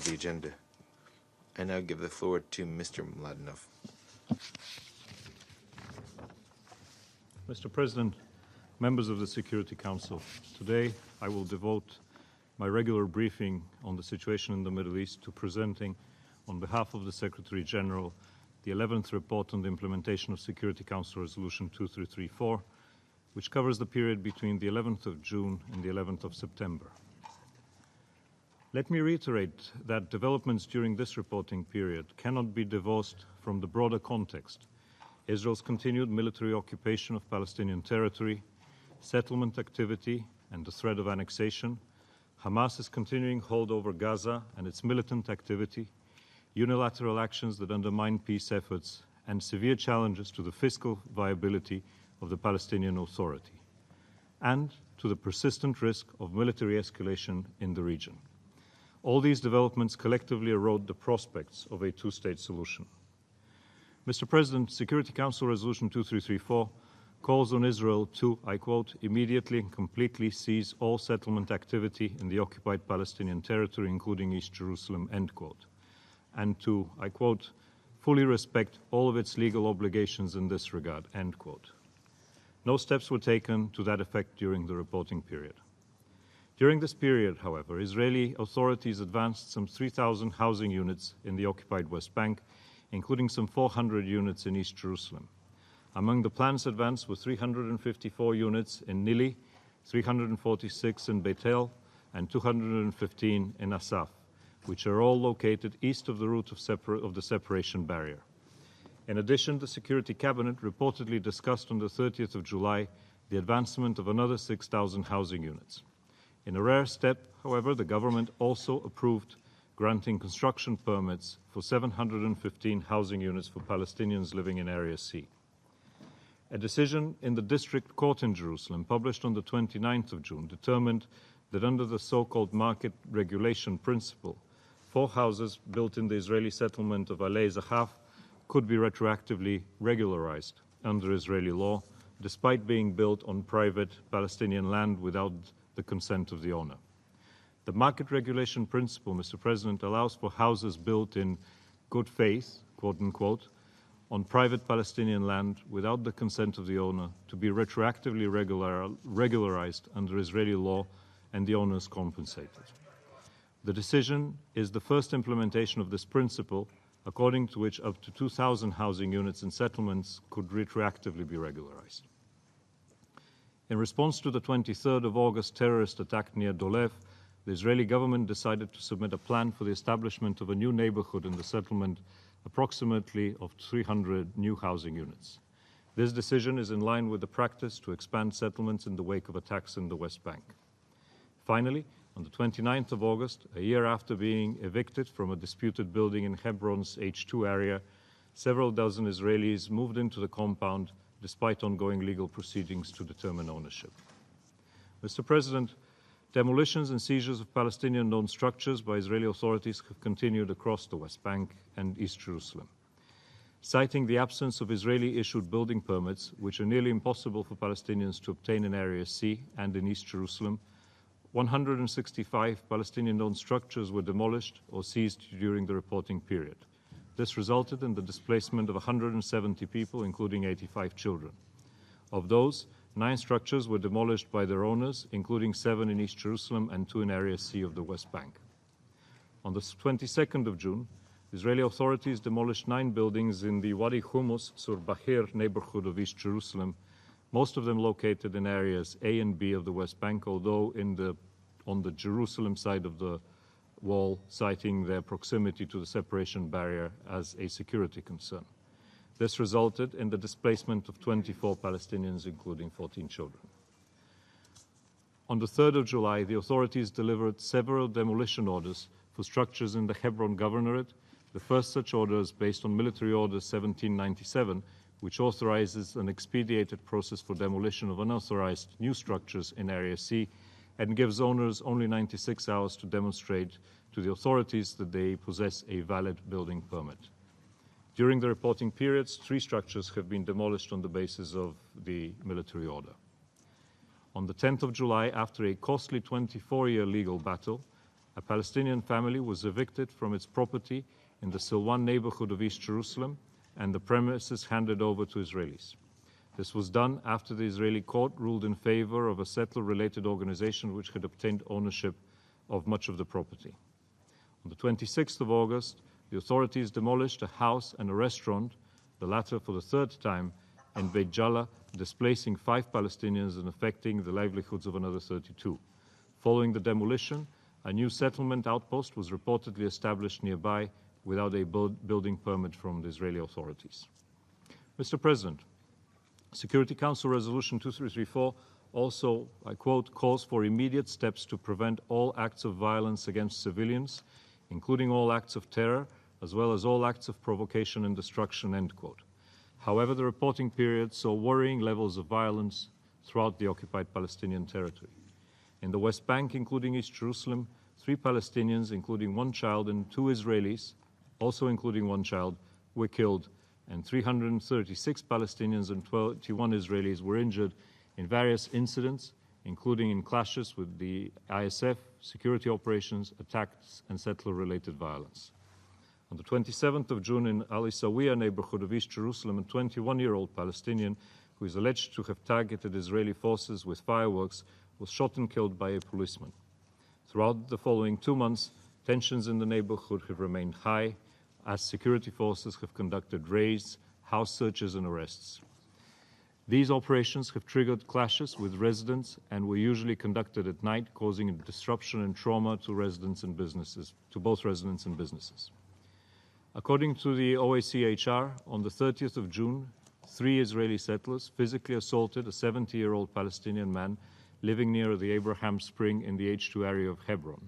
of the agenda. I now give the floor to Mr. Mladenov. Mr. President, members of the Security Council, today I will devote my regular briefing on the situation in the Middle East to presenting, on behalf of the Secretary General, the 11th report on the implementation of Security Council Resolution 2334, which covers the period between the 11th of June and the 11th of September. Let me reiterate that developments during this reporting period cannot be divorced from the broader context: Israel's continued military occupation of Palestinian territory, settlement activity and the threat of annexation, Hamas's continuing hold over Gaza and its militant activity, unilateral actions that undermine peace efforts, and severe challenges to the fiscal viability of the Palestinian Authority, and to the persistent risk of military escalation in the region. All these developments collectively erode the prospects of a two-state solution. Mr. President, Security Council Resolution 2334 calls on Israel to, I quote, immediately and completely cease all settlement activity in the occupied Palestinian territory, including East Jerusalem, end quote, and to, I quote, fully respect all of its legal obligations in this regard, end quote. No steps were taken to that effect during the reporting period. During this period, however, Israeli authorities advanced some 3,000 housing units in the occupied West Bank, including some 400 units in East Jerusalem. Among the plans advanced were 354 units in Nickolay, 346 in Beit El, and 215 in Asaf, which are all located east of the route of the separation barrier. In addition, the Security Cabinet reportedly discussed on the 30th of July the advancement of another 6,000 housing units. In a rare step, however, the government also approved granting construction permits for 715 housing units for Palestinians living in Area C. A decision in the District Court in Jerusalem, published on the 29th of June, determined that under the so-called market regulation principle, 4 houses built in the Israeli settlement of Alei Zahav could be retroactively regularized under Israeli law, despite being built on private Palestinian land without the consent of the owner. The market regulation principle, Mr. President, allows for houses built in good faith, quote unquote, on private Palestinian land without the consent of the owner to be retroactively regularized under Israeli law and the owners compensated. The decision is the first implementation of this principle, according to which up to 2,000 housing units and settlements could retroactively be regularized. In response to the 23rd of August terrorist attack near Dolev, the Israeli government decided to submit a plan for the establishment of a new neighborhood in the settlement, approximately of 300 new housing units. This decision is in line with the practice to expand settlements in the wake of attacks in the West Bank. Finally, on the 29th of August, a year after being evicted from a disputed building in Hebron's H2 area, several dozen Israelis moved into the compound despite ongoing legal proceedings to determine ownership. Mr. President, demolitions and seizures of Palestinian-owned structures by Israeli authorities have continued across the West Bank and East Jerusalem. Citing the absence of Israeli-issued building permits, which are nearly impossible for Palestinians to obtain in Area C and in East Jerusalem, 165 Palestinian-owned structures were demolished or seized during the reporting period. This resulted in the displacement of 170 people, including 85 children. Of those, 9 structures were demolished by their owners, including 7 in East Jerusalem and 2 in Area C of the West Bank. On the 22nd of June, Israeli authorities demolished 9 buildings in the Wadi Hummus, Sur Bahir neighborhood of East Jerusalem, most of them located in areas A and B of the West Bank, although on the Jerusalem side of the wall, citing their proximity to the separation barrier as a security concern. This resulted in the displacement of 24 Palestinians, including 14 children. On the 3rd of July, the authorities delivered several demolition orders for structures in the Hebron Governorate, the first such orders based on Military Order 1797, which authorizes an expedited process for demolition of unauthorized new structures in Area C and gives owners only 96 hours to demonstrate to the authorities that they possess a valid building permit. During the reporting periods, 3 structures have been demolished on the basis of the military order. On the 10th of July, after a costly 24-year legal battle, a Palestinian family was evicted from its property in the Silwan neighborhood of East Jerusalem and the premises handed over to Israelis. This was done after the Israeli court ruled in favor of a settler-related organization which had obtained ownership of much of the property. On the 26th of August, the authorities demolished a house and a restaurant, the latter for the third time, in Beit Jala, displacing 5 Palestinians and affecting the livelihoods of another 32. Following the demolition, a new settlement outpost was reportedly established nearby without a building permit from the Israeli authorities. Mr. President, Security Council Resolution 2334 also, I quote, calls for immediate steps to prevent all acts of violence against civilians, including all acts of terror, as well as all acts of provocation and destruction, end quote. However, the reporting period saw worrying levels of violence throughout the occupied Palestinian territory. In the West Bank, including East Jerusalem, 3 Palestinians, including 1 child, and 2 Israelis, also including 1 child, were killed, and 336 Palestinians and 21 Israelis were injured in various incidents, including in clashes with the ISF, security operations, attacks, and settler-related violence. On the 27th of June in Al Isawiya neighborhood of East Jerusalem, a 21-year-old Palestinian who is alleged to have targeted Israeli forces with fireworks was shot and killed by a policeman. Throughout the following 2 months, tensions in the neighborhood have remained high as security forces have conducted raids, house searches, and arrests. These operations have triggered clashes with residents and were usually conducted at night, causing a disruption and trauma to residents and businesses, to both residents and businesses. According to the OACHR, on the 30th of June, 3 Israeli settlers physically assaulted a 70-year-old Palestinian man living near the Abraham Spring in the H2 area of Hebron.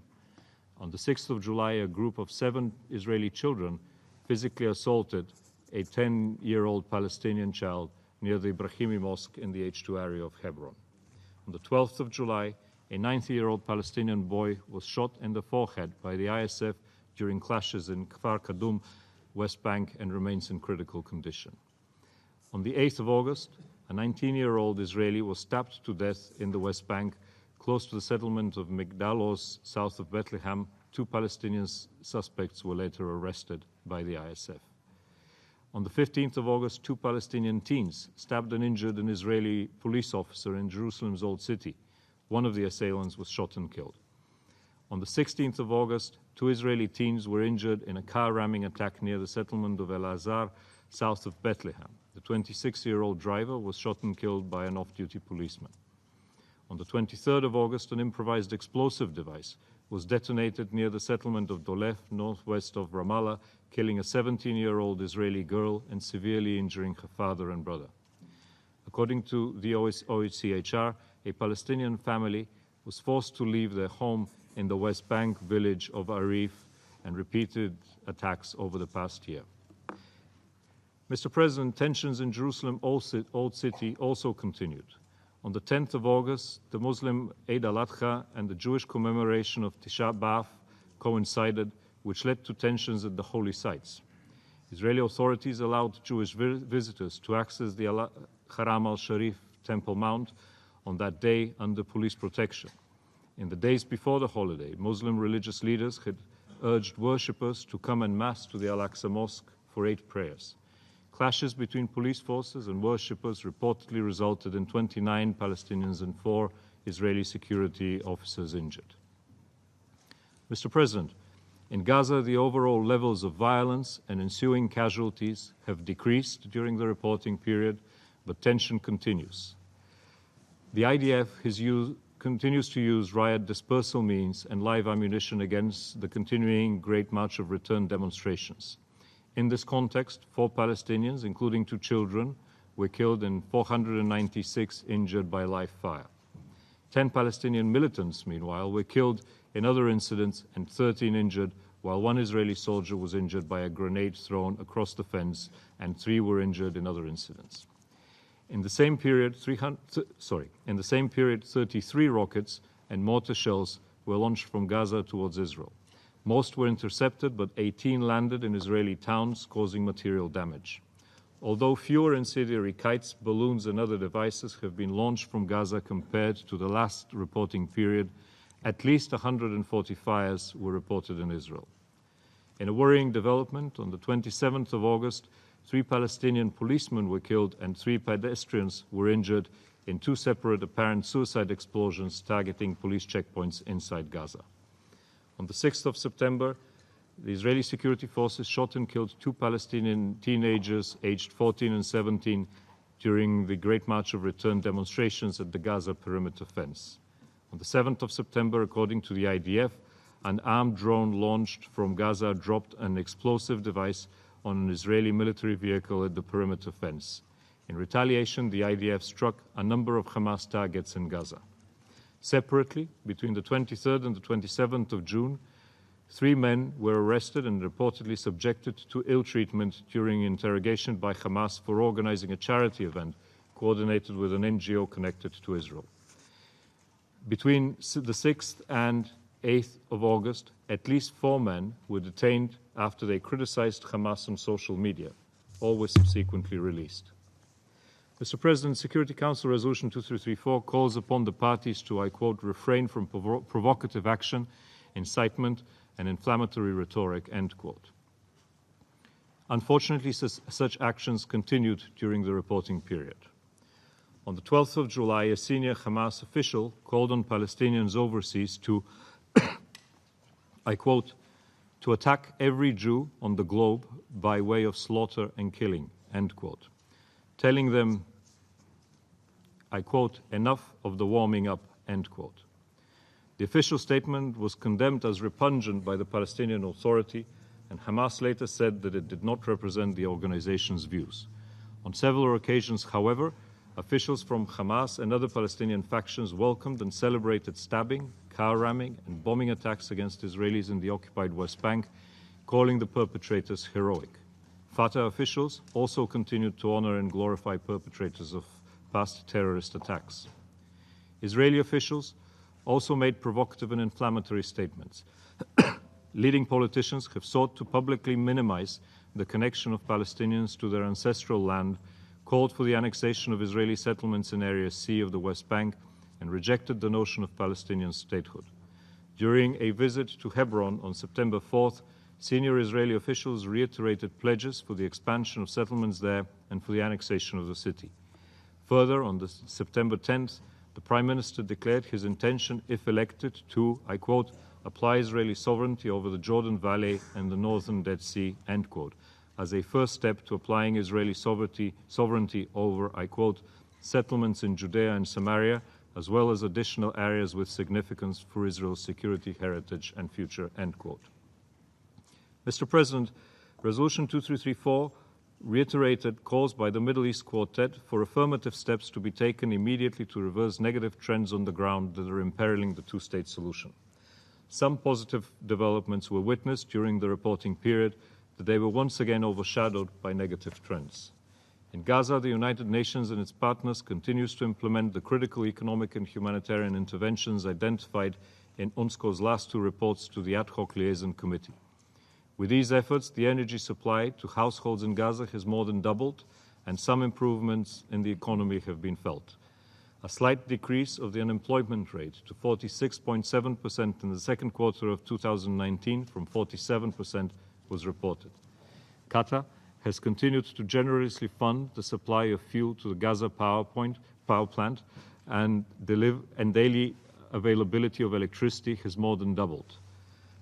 On the 6th of July, a group of 7 Israeli children physically assaulted a 10-year-old Palestinian child near the Ibrahimi Mosque in the H2 area of Hebron. On the 12th of July, a 90-year-old Palestinian boy was shot in the forehead by the ISF during clashes in Kfar Kadum, West Bank, and remains in critical condition. On the 8th of August, a 19-year-old Israeli was stabbed to death in the West Bank, close to the settlement of Migdalos, south of Bethlehem. 2 Palestinian suspects were later arrested by the ISF. On the 15th of August, 2 Palestinian teens stabbed and injured an Israeli police officer in Jerusalem's Old City. One of the assailants was shot and killed. On the 16th of August, 2 Israeli teens were injured in a car ramming attack near the settlement of El Azhar, south of Bethlehem. The 26-year-old driver was shot and killed by an off-duty policeman. On the 23rd of August, an improvised explosive device was detonated near the settlement of Dolef, northwest of Ramallah, killing a 17-year-old Israeli girl and severely injuring her father and brother. According to the OHCHR, a Palestinian family was forced to leave their home in the West Bank village of Arif and repeated attacks over the past year. Mr. President, tensions in Jerusalem Old City also continued. On the 10th of August, the Muslim Eid al-Adha and the Jewish commemoration of Tisha B'Av coincided, which led to tensions at the holy sites. Israeli authorities allowed Jewish visitors to access the Haram al-Sharif Temple Mount on that day under police protection. In the days before the holiday, Muslim religious leaders had urged worshippers to come en masse to the Al-Aqsa Mosque for 8 prayers. Clashes between police forces and worshippers reportedly resulted in 29 Palestinians and 4 Israeli security officers injured. Mr. President, in Gaza, the overall levels of violence and ensuing casualties have decreased during the reporting period, but tension continues. The IDF continues to use riot dispersal means and live ammunition against the continuing Great March of Return demonstrations. In this context, 4 Palestinians, including 2 children, were killed and 496 injured by live fire. 10 Palestinian militants, meanwhile, were killed in other incidents and 13 injured, while 1 Israeli soldier was injured by a grenade thrown across the fence and 3 were injured in other incidents. In the same period, 33 rockets and mortar shells were launched from Gaza towards Israel. Most were intercepted, but 18 landed in Israeli towns, causing material damage. Although fewer incendiary kites, balloons, and other devices have been launched from Gaza compared to the last reporting period, at least 140 fires were reported in Israel. In a worrying development, on the 27th of August, 3 Palestinian policemen were killed and 3 pedestrians were injured in 2 separate apparent suicide explosions targeting police checkpoints inside Gaza. On the 6th of September, the Israeli security forces shot and killed 2 Palestinian teenagers aged 14 and 17 during the Great March of Return demonstrations at the Gaza perimeter fence. On the 7th of September, according to the IDF, an armed drone launched from Gaza dropped an explosive device on an Israeli military vehicle at the perimeter fence. In retaliation, the IDF struck a number of Hamas targets in Gaza. Separately, between the 23rd and the 27th of June, 3 men were arrested and reportedly subjected to ill treatment during interrogation by Hamas for organizing a charity event coordinated with an NGO connected to Israel. Between the 6th and 8th of August, at least 4 men were detained after they criticized Hamas on social media. All were subsequently released. Mr. President, Security Council Resolution 2334 calls upon the parties to, I quote, refrain from provocative action, incitement, and inflammatory rhetoric, end quote. Unfortunately, such actions continued during the reporting period. On the 12th of July, a senior Hamas official called on Palestinians overseas to, I quote, to attack every Jew on the globe by way of slaughter and killing, end quote, telling them, I quote, enough of the warming up, end quote. The official statement was condemned as repugnant by the Palestinian Authority, and Hamas later said that it did not represent the organization's views. On several occasions, however, officials from Hamas and other Palestinian factions welcomed and celebrated stabbing, car ramming, and bombing attacks against Israelis in the occupied West Bank, calling the perpetrators heroic. Fatah officials also continued to honor and glorify perpetrators of past terrorist attacks. Israeli officials also made provocative and inflammatory statements. Leading politicians have sought to publicly minimize the connection of Palestinians to their ancestral land, called for the annexation of Israeli settlements in Area C of the West Bank, and rejected the notion of Palestinian statehood. During a visit to Hebron on September 4th, senior Israeli officials reiterated pledges for the expansion of settlements there and for the annexation of the city. Further, on September 10th, the Prime Minister declared his intention, if elected, to, I quote, apply Israeli sovereignty over the Jordan Valley and the northern Dead Sea, end quote, as a first step to applying Israeli sovereignty over, I quote, settlements in Judea and Samaria, as well as additional areas with significance for Israel's security, heritage, and future, end quote. Mr. President, Resolution 2334 reiterated calls by the Middle East Quartet for affirmative steps to be taken immediately to reverse negative trends on the ground that are imperiling the two-state solution. Some positive developments were witnessed during the reporting period, but they were once again overshadowed by negative trends. In Gaza, the United Nations and its partners continues to implement the critical economic and humanitarian interventions identified in UNSCO's last 2 reports to the Ad Hoc Liaison Committee. With these efforts, the energy supply to households in Gaza has more than doubled, and some improvements in the economy have been felt. A slight decrease of the unemployment rate to 46.7% in the second quarter of 2019 from 47% was reported. Qatar has continued to generously fund the supply of fuel to the Gaza power plant, and daily availability of electricity has more than doubled.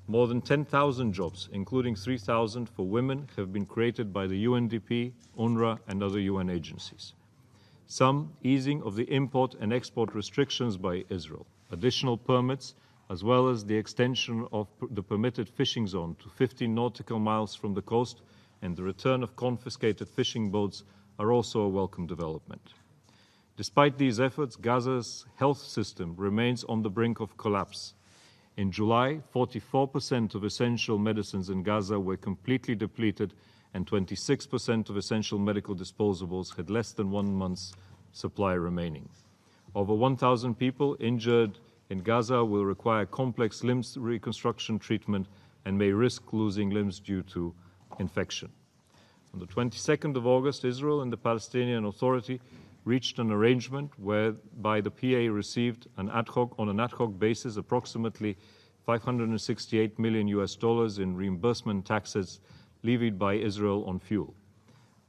More than 10,000 jobs, including 3,000 for women, have been created by the UNDP, UNRWA, and other UN agencies. Some easing of the import and export restrictions by Israel, additional permits, as well as the extension of the permitted fishing zone to 15 nautical miles from the coast, and the return of confiscated fishing boats are also a welcome development. Despite these efforts, Gaza's health system remains on the brink of collapse. In July, 44% of essential medicines in Gaza were completely depleted, and 26% of essential medical disposables had less than 1 month's supply remaining. Over 1,000 people injured in Gaza will require complex limbs reconstruction treatment and may risk losing limbs due to infection. On the 22nd of August, Israel and the Palestinian Authority reached an arrangement whereby the PA received on an ad hoc basis approximately $568 million in reimbursement taxes levied by Israel on fuel.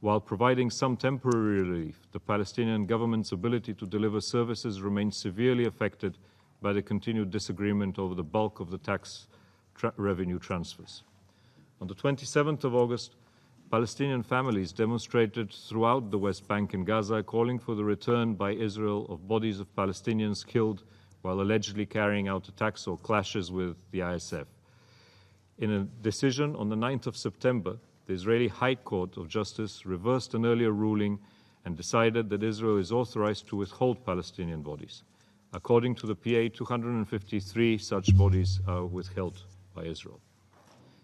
While providing some temporary relief, the Palestinian government's ability to deliver services remains severely affected by the continued disagreement over the bulk of the tax revenue transfers. On the 27th of August, Palestinian families demonstrated throughout the West Bank and Gaza, calling for the return by Israel of bodies of Palestinians killed while allegedly carrying out attacks or clashes with the ISF. In a decision on the 9th of September, the Israeli High Court of Justice reversed an earlier ruling and decided that Israel is authorized to withhold Palestinian bodies. According to the PA, 253 such bodies are withheld by Israel.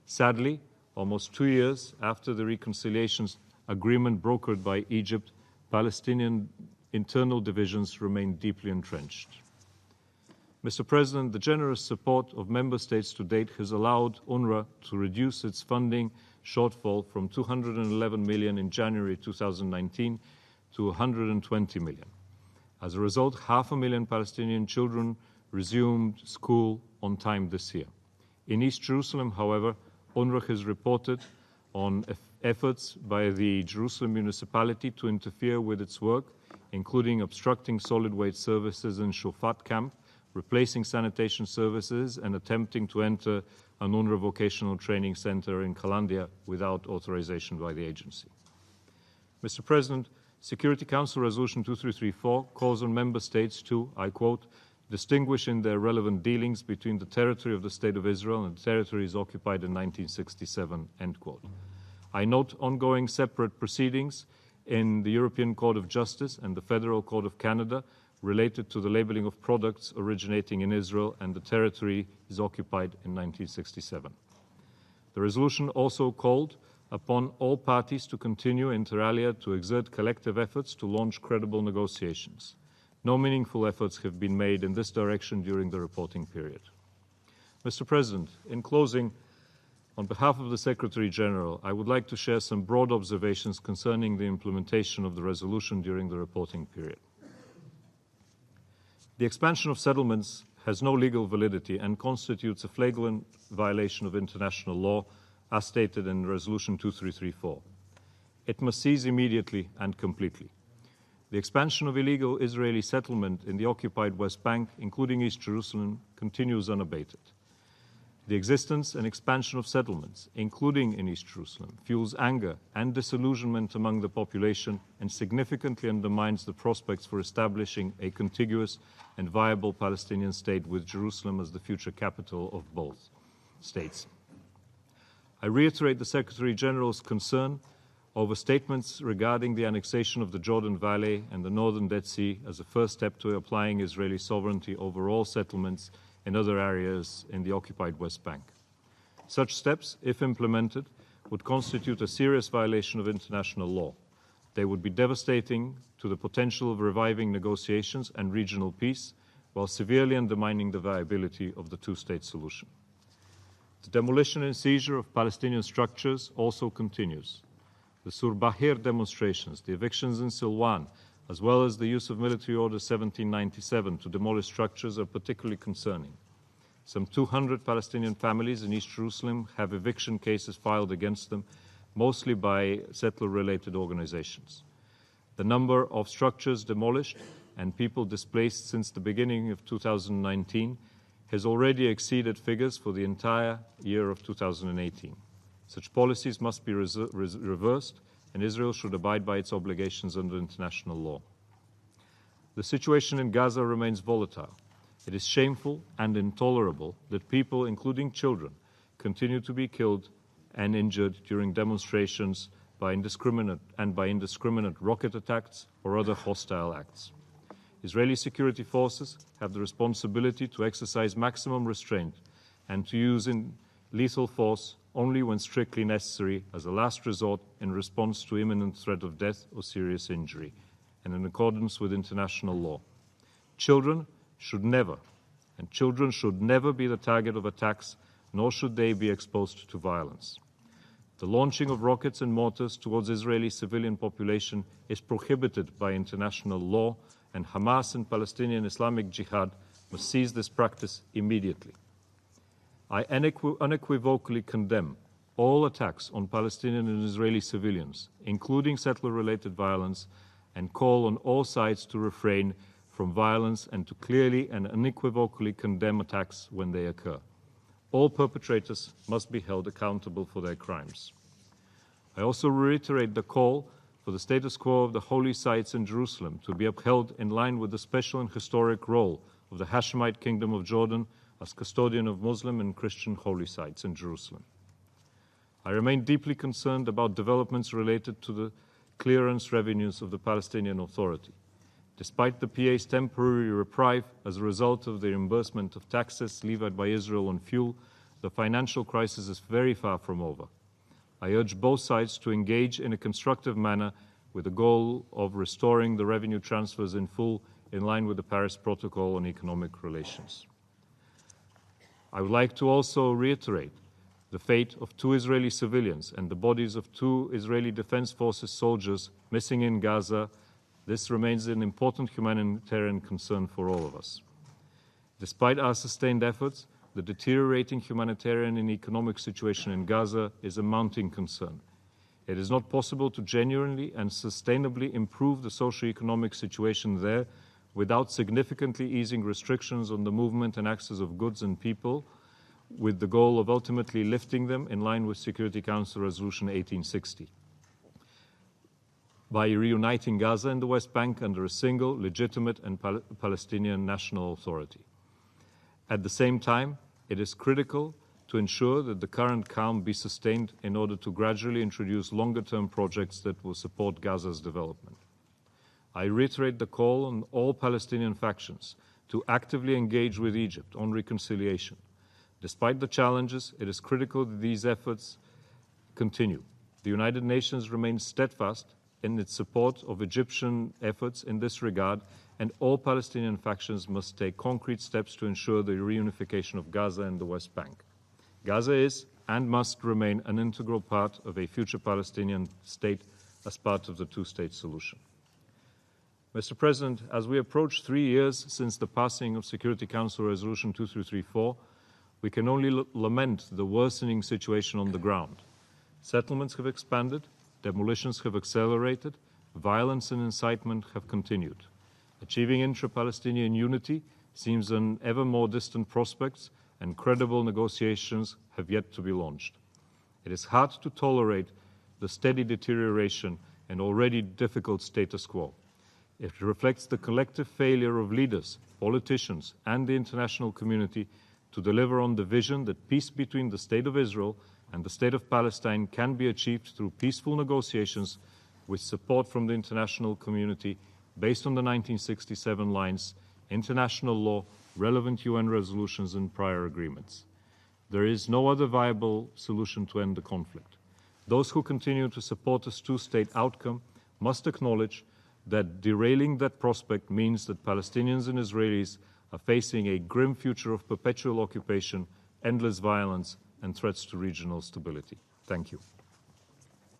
Sadly, almost 2 years after the reconciliation agreement brokered by Egypt, Palestinian internal divisions remain deeply entrenched. Mr. President, the generous support of member states to date has allowed UNRWA to reduce its funding shortfall from $211 million in January 2019 to $120 million. As a result, 500,000 Palestinian children resumed school on time this year. In East Jerusalem, however, UNRWA has reported on efforts by the Jerusalem municipality to interfere with its work, including obstructing solid waste services in Shofat camp, replacing sanitation services, and attempting to enter an UNRWA vocational training center in Kalandia without authorization by the agency. Mr. President, Security Council Resolution 2334 calls on member states to, I quote, distinguish in their relevant dealings between the territory of the State of Israel and the territories occupied in 1967, end quote. I note ongoing separate proceedings in the European Court of Justice and the Federal Court of Canada related to the labeling of products originating in Israel and the territory is occupied in 1967. The resolution also called upon all parties to continue inter alia to exert collective efforts to launch credible negotiations. No meaningful efforts have been made in this direction during the reporting period. Mr. President, in closing, on behalf of the Secretary General, I would like to share some broad observations concerning the implementation of the resolution during the reporting period. The expansion of settlements has no legal validity and constitutes a flagrant violation of international law, as stated in Resolution 2334. It must cease immediately and completely. The expansion of illegal Israeli settlement in the occupied West Bank, including East Jerusalem, continues unabated. The existence and expansion of settlements, including in East Jerusalem, fuels anger and disillusionment among the population and significantly undermines the prospects for establishing a contiguous and viable Palestinian state with Jerusalem as the future capital of both states. I reiterate the Secretary General's concern over statements regarding the annexation of the Jordan Valley and the northern Dead Sea as a first step to applying Israeli sovereignty over all settlements in other areas in the occupied West Bank. Such steps, if implemented, would constitute a serious violation of international law. They would be devastating to the potential of reviving negotiations and regional peace, while severely undermining the viability of the two-state solution. The demolition and seizure of Palestinian structures also continues. The Sur Bahir demonstrations, the evictions in Silwan, as well as the use of Military Order 1797 to demolish structures are particularly concerning. Some 200 Palestinian families in East Jerusalem have eviction cases filed against them, mostly by settler-related organizations. The number of structures demolished and people displaced since the beginning of 2019 has already exceeded figures for the entire year of 2018. Such policies must be reversed, and Israel should abide by its obligations under international law. The situation in Gaza remains volatile. It is shameful and intolerable that people, including children, continue to be killed and injured during demonstrations by indiscriminate rocket attacks or other hostile acts. Israeli security forces have the responsibility to exercise maximum restraint and to use lethal force only when strictly necessary as a last resort in response to imminent threat of death or serious injury, and in accordance with international law. Children should never be the target of attacks, nor should they be exposed to violence. The launching of rockets and mortars towards Israeli civilian population is prohibited by international law, and Hamas and Palestinian Islamic Jihad must cease this practice immediately. I unequivocally condemn all attacks on Palestinian and Israeli civilians, including settler-related violence, and call on all sides to refrain from violence and to clearly and unequivocally condemn attacks when they occur. All perpetrators must be held accountable for their crimes. I also reiterate the call for the status quo of the holy sites in Jerusalem to be upheld in line with the special and historic role of the Hashemite Kingdom of Jordan as custodian of Muslim and Christian holy sites in Jerusalem. I remain deeply concerned about developments related to the clearance revenues of the Palestinian Authority. Despite the PA's temporary reprieve as a result of the reimbursement of taxes levied by Israel on fuel, the financial crisis is very far from over. I urge both sides to engage in a constructive manner with the goal of restoring the revenue transfers in full in line with the Paris Protocol on Economic Relations. I would like to also reiterate the fate of 2 Israeli civilians and the bodies of 2 Israeli Defense Forces soldiers missing in Gaza. This remains an important humanitarian concern for all of us. Despite our sustained efforts, the deteriorating humanitarian and economic situation in Gaza is a mounting concern. It is not possible to genuinely and sustainably improve the socio-economic situation there without significantly easing restrictions on the movement and access of goods and people, with the goal of ultimately lifting them in line with Security Council Resolution 1860. By reuniting Gaza and the West Bank under a single, legitimate and Palestinian national authority. At the same time, it is critical to ensure that the current calm be sustained in order to gradually introduce longer-term projects that will support Gaza's development. I reiterate the call on all Palestinian factions to actively engage with Egypt on reconciliation. Despite the challenges, it is critical that these efforts continue. The United Nations remains steadfast in its support of Egyptian efforts in this regard, and all Palestinian factions must take concrete steps to ensure the reunification of Gaza and the West Bank. Gaza is and must remain an integral part of a future Palestinian state as part of the two-state solution. Mr. President, as we approach 3 years since the passing of Security Council Resolution 2334, we can only lament the worsening situation on the ground. Settlements have expanded, demolitions have accelerated, violence and incitement have continued. Achieving intra-Palestinian unity seems an ever more distant prospect, and credible negotiations have yet to be launched. It is hard to tolerate the steady deterioration and already difficult status quo. It reflects the collective failure of leaders, politicians, and the international community to deliver on the vision that peace between the State of Israel and the State of Palestine can be achieved through peaceful negotiations with support from the international community based on the 1967 lines, international law, relevant UN resolutions, and prior agreements. There is no other viable solution to end the conflict. Those who continue to support a two-state outcome must acknowledge that derailing that prospect means that Palestinians and Israelis are facing a grim future of perpetual occupation, endless violence, and threats to regional stability. Thank you.